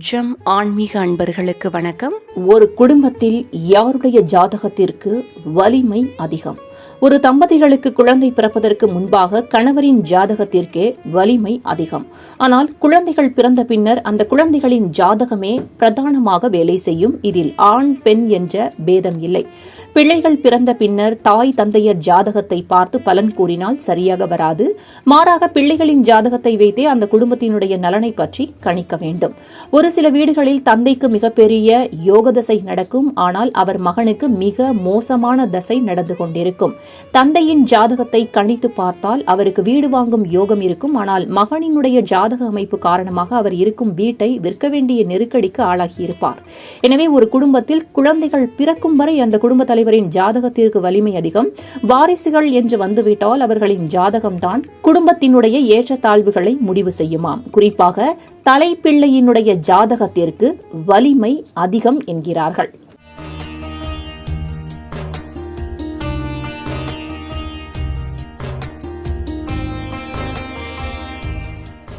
ஜம் ஆன்மீக அன்பர்களுக்கு வணக்கம். ஒரு குடும்பத்தில் யாருடைய ஜாதகத்திற்கு வலிமை அதிகம்? ஒரு தம்பதிகளுக்கு குழந்தை பிறப்பதற்கு முன்பாக கணவரின் ஜாதகத்திற்கே வலிமை அதிகம். ஆனால் குழந்தைகள் பிறந்த பின்னர் அந்த குழந்தைகளின் ஜாதகமே பிரதானமாக வேலை செய்யும். இதில் ஆண் பெண் என்ற பேதம் இல்லை. பிள்ளைகள் பிறந்த பின்னர் தாய் தந்தையர் ஜாதகத்தை பார்த்து பலன் கூறினால் சரியாக வராது. மாறாக பிள்ளைகளின் ஜாதகத்தை வைத்தே அந்த குடும்பத்தினுடைய நலனை பற்றி கணிக்க வேண்டும். ஒரு சில வீடுகளில் தந்தைக்கு மிகப்பெரிய யோக தசை நடக்கும். ஆனால் அவர் மகனுக்கு மிக மோசமான தசை நடந்து கொண்டிருக்கும். தந்தையின் ஜாதகத்தை கணித்து பார்த்தால் அவருக்கு வீடு வாங்கும் யோகம் இருக்கும். ஆனால் மகனினுடைய ஜாதக அமைப்பு காரணமாக அவர் இருக்கும் வீட்டை விற்க வேண்டிய நெருக்கடிக்கு ஆளாகியிருப்பார். எனவே ஒரு குடும்பத்தில் குழந்தைகள் பிறக்கும் வரை அந்த குடும்ப தலைவரின் ஜாதகத்திற்கு வலிமை அதிகம். வாரிசுகள் என்று வந்துவிட்டால் அவர்களின் ஜாதகம்தான் குடும்பத்தினுடைய ஏற்றத்தாழ்வுகளை முடிவு செய்யுமாம். குறிப்பாக தலைப்பிள்ளையினுடைய ஜாதகத்திற்கு வலிமை அதிகம் என்கிறார்கள்.